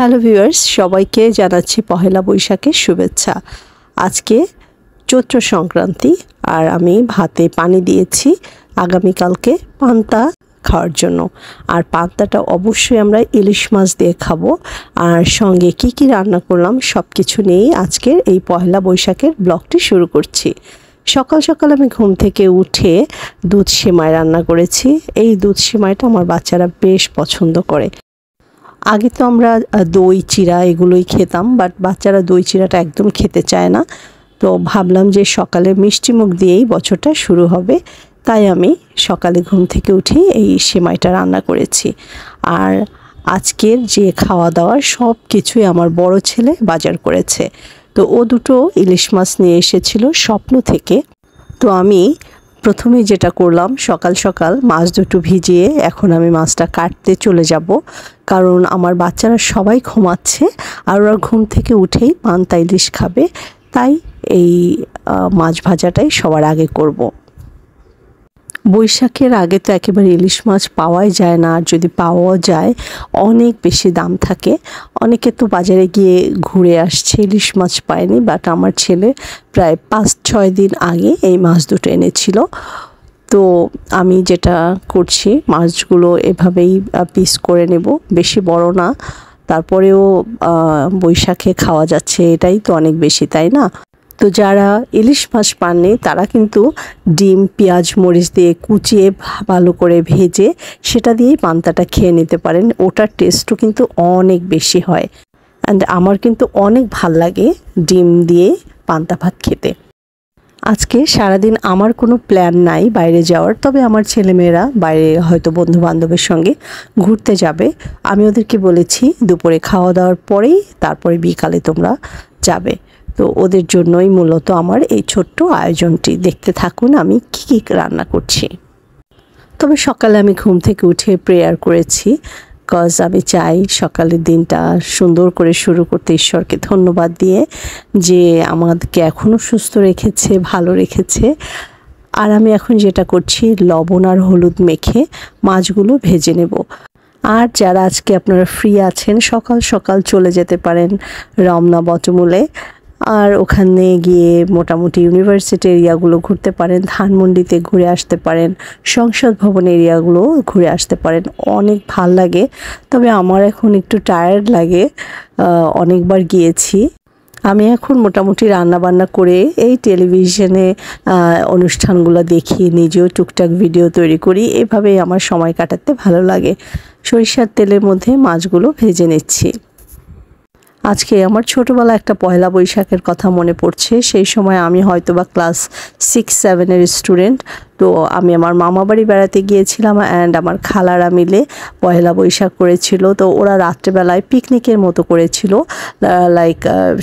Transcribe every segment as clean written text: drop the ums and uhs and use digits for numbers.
Hello viewers, সবাইকে জানাচ্ছি পহেলা বৈশাখের শুভেচ্ছা। আজকে চৈত্র সংক্রান্তি আর আমি ভাতে পানি দিয়েছি আগামীকালকে পান্তা খাওয়ার জন্য। আর পান্তাটা অবশ্যই আমরা ইলিশ মাছ দিয়ে খাবো। আর সঙ্গে কি কি রান্না করলাম সব কিছু নিয়েই আজকের এই পহেলা বৈশাখের ব্লগটি শুরু করছি। সকাল সকাল আমি ঘুম থেকে উঠে দুধ সেমাই রান্না করেছি। এই দুধ সেমাইটা আমার বাচ্চারা বেশ পছন্দ করে। আগে তো আমরা দই চিড়া এগুলোই খেতাম, বাট বাচ্চারা দই চিড়াটা একদম খেতে চায় না। তো ভাবলাম যে সকালে মিষ্টি মুখ দিয়েই বছরটা শুরু হবে, তাই আমি সকালে ঘুম থেকে উঠে এই সেমাইটা রান্না করেছি। আর আজকের যে খাওয়া দাওয়া সব কিছুই আমার বড় ছেলে বাজার করেছে। তো ও দুটো ইলিশ মাছ নিয়ে এসেছিল স্বপ্ন থেকে। তো আমি প্রথমে যেটা করলাম, সকাল সকাল মাছ দুটো ভিজিয়ে এখন আমি মাছটা কাটতে চলে যাব, কারণ আমার বাচ্চারা সবাই ঘুমাচ্ছে আর ওরা ঘুম থেকে উঠেই পান্তা ইলিশ খাবে, তাই এই মাছ ভাজাটাই সবার আগে করব। বৈশাখের আগে তো একেবারে ইলিশ মাছ পাওয়াই যায় না, আর যদি পাওয়া যায় অনেক বেশি দাম থাকে। অনেকে তো বাজারে গিয়ে ঘুরে আসছে, ইলিশ মাছ পায়নি, বাট আমার ছেলে প্রায় 5-6 দিন আগে এই মাছ দুটো এনেছিল। তো আমি যেটা করছি, মাছগুলো এভাবেই পিস করে নেব, বেশি বড় না, তারপরেও বৈশাখে খাওয়া যাচ্ছে, এটাই তো অনেক বেশি, তাই না? তো যারা ইলিশ মাছ পাননি তারা কিন্তু ডিম, পেঁয়াজ, মরিচ দিয়ে কুচিয়ে ভালো করে ভেজে সেটা দিয়েই পান্তাটা খেয়ে নিতে পারেন। ওটার টেস্টও কিন্তু অনেক বেশি হয়। অ্যান্ড আমার কিন্তু অনেক ভাল লাগে ডিম দিয়ে পান্তা ভাত খেতে। আজকে সারাদিন আমার কোনো প্ল্যান নাই বাইরে যাওয়ার, তবে আমার ছেলেমেয়েরা বাইরে হয়তো বন্ধু বান্ধবের সঙ্গে ঘুরতে যাবে। আমি ওদেরকে বলেছি দুপুরে খাওয়া দাওয়ার পরেই তারপরে বিকালে তোমরা যাবে। তো ওদের জন্যই মূলত আমার এই ছোট্ট আয়োজনটি। দেখতে থাকুন আমি কি কি রান্না করছি। তবে সকালে আমি ঘুম থেকে উঠে প্রেয়ার করেছি, বিকজ আমি চাই সকালের দিনটা সুন্দর করে শুরু করতে, ঈশ্বরকে ধন্যবাদ দিয়ে যে আমাদেরকে এখনও সুস্থ রেখেছে, ভালো রেখেছে। আর আমি এখন যেটা করছি, লবণ আর হলুদ মেখে মাছগুলো ভেজে নেব। আর যারা আজকে আপনারা ফ্রি আছেন সকাল সকাল চলে যেতে পারেন রমনা বটমূলে, আর ওখানে গিয়ে মোটামুটি ইউনিভার্সিটি এরিয়াগুলো ঘুরতে পারেন, ধানমন্ডিতে ঘুরে আসতে পারেন, সংসদ ভবন এরিয়াগুলো ঘুরে আসতে পারেন। অনেক ভাল লাগে, তবে আমার এখন একটু টায়ার্ড লাগে, অনেকবার গিয়েছি। আমি এখন মোটামুটি রান্নাবান্না করে এই টেলিভিশনে অনুষ্ঠানগুলো দেখি, নিজেও টুকটাক ভিডিও তৈরি করি, এভাবেই আমার সময় কাটাতে ভালো লাগে। সরিষার তেলের মধ্যে মাছগুলো ভেজে নিচ্ছি। আজকে আমার ছোটোবেলা একটা পয়লা বৈশাখের কথা মনে পড়ছে। সেই সময় আমি হয়তোবা ক্লাস 6-7 স্টুডেন্ট। তো আমি আমার মামা বাড়ি বেড়াতে গিয়েছিলাম, অ্যান্ড আমার খালারা মিলে পয়লা বৈশাখ করেছিল। তো ওরা রাত্রেবেলায় পিকনিকের মতো করেছিল, লাইক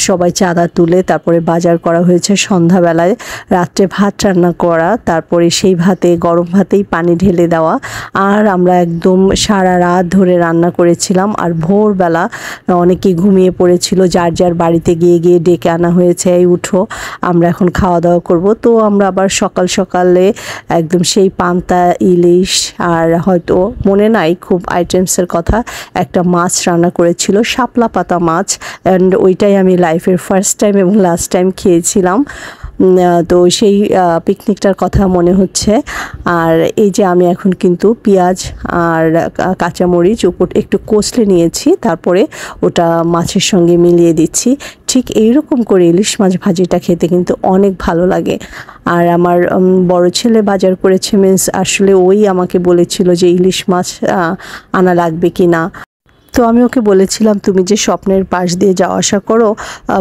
সবাই চাঁদা তুলে তারপরে বাজার করা হয়েছে, সন্ধ্যাবেলায় রাত্রে ভাত রান্না করা, তারপরে সেই ভাতে গরম ভাতেই পানি ঢেলে দেওয়া। আর আমরা একদম সারা রাত ধরে রান্না করেছিলাম। আর ভোরবেলা অনেকেই ঘুমিয়ে পড়েছিল, যার যার বাড়িতে গিয়ে গিয়ে ডেকে আনা হয়েছে, এই উঠো আমরা এখন খাওয়া দাওয়া করব। তো আমরা আবার সকাল সকালে একদম সেই পান্তা ইলিশ, আর হয়তো মনে নাই খুব আইটেমসের কথা, একটা মাছ রান্না করেছিল, শাপলা পাতা মাছ, অ্যান্ড ওইটাই আমি লাইফের ফার্স্ট টাইম এবং লাস্ট টাইম খেয়েছিলাম। তো সেই পিকনিকটার কথা মনে হচ্ছে। আর এই যে আমি এখন কিন্তু পেঁয়াজ আর কাঁচামরিচ উপর একটু কষলে নিয়েছি, তারপরে ওটা মাছের সঙ্গে মিলিয়ে দিচ্ছি। ঠিক এইরকম করে ইলিশ মাছ ভাজিটা খেতে কিন্তু অনেক ভালো লাগে। আর আমার বড় ছেলে বাজার করেছে, মিন্স আসলে ওই আমাকে বলেছিল যে ইলিশ মাছ আনা লাগবে কি না। তো আমি ওকে বলেছিলাম তুমি যে স্বপ্নের পাশ দিয়ে যাওয়া আসা করো,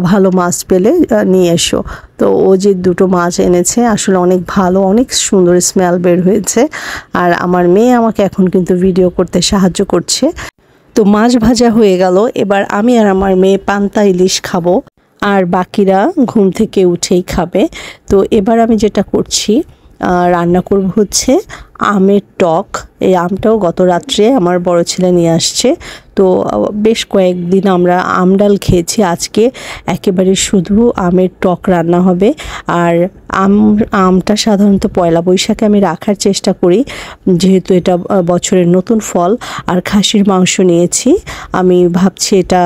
ভালো মাছ পেলে নিয়ে এসো। তো ও যে দুটো মাছ এনেছে আসলে অনেক ভালো, অনেক সুন্দর স্মেল বের হয়েছে। আর আমার মেয়ে আমাকে এখন কিন্তু ভিডিও করতে সাহায্য করছে। তো মাছ ভাজা হয়ে গেল, এবার আমি আর আমার মেয়ে পান্তা ইলিশ খাবো, আর বাকিরা ঘুম থেকে উঠেই খাবে। তো এবার আমি যেটা করছি, রান্না করব হচ্ছে আমের টক। এই আমটাও গত রাত্রে আমার বড় ছেলে নিয়ে আসছে, তো বেশ কয়েকদিন আমরা আম ডাল খেয়েছি। আজকে একেবারে শুধু আমের টক রান্না হবে। আর আমটা সাধারণত পয়লা বৈশাখে আমি রাখার চেষ্টা করি, যেহেতু এটা বছরের নতুন ফল। আর খাসির মাংস নিয়েছি, আমি ভাবছি এটা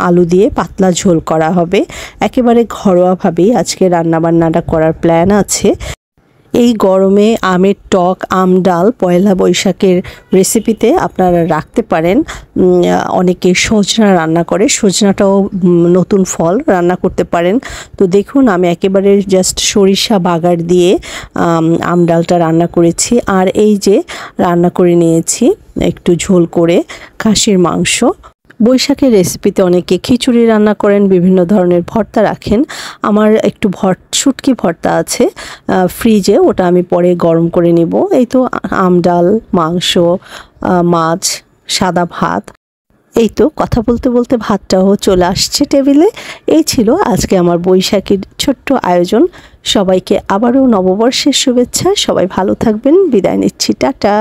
আলু দিয়ে পাতলা ঝোল করা হবে। একেবারে ঘরোয়াভাবেই আজকে রান্নাবান্নাটা করার প্ল্যান আছে। এই গরমে আমের টক, আম ডাল পয়লা বৈশাখের রেসিপিতে আপনারা রাখতে পারেন। অনেকে সজনা রান্না করে, সজনাটাও নতুন ফল, রান্না করতে পারেন। তো দেখুন আমি একেবারে জাস্ট সরিষা বাগার দিয়ে আম ডালটা রান্না করেছি। আর এই যে রান্না করে নিয়েছি একটু ঝোল করে খাসির মাংস। বৈশাখের রেসিপিতে অনেকে খিচুড়ি রান্না করেন, বিভিন্ন ধরনের ভর্তা রাখেন। আমার একটু শুটকি ভর্তা আছে ফ্রিজে, ওটা আমি পরে গরম করে নিব। এই তো আম ডাল, মাংস, মাছ, সাদা ভাত। এই তো কথা বলতে বলতে ভাতটাও চলে আসছে টেবিলে। এই ছিল আজকে আমার বৈশাখীর ছোট্ট আয়োজন। সবাইকে আবারও নববর্ষের শুভেচ্ছা। সবাই ভালো থাকবেন, বিদায় নিচ্ছি, টাটা।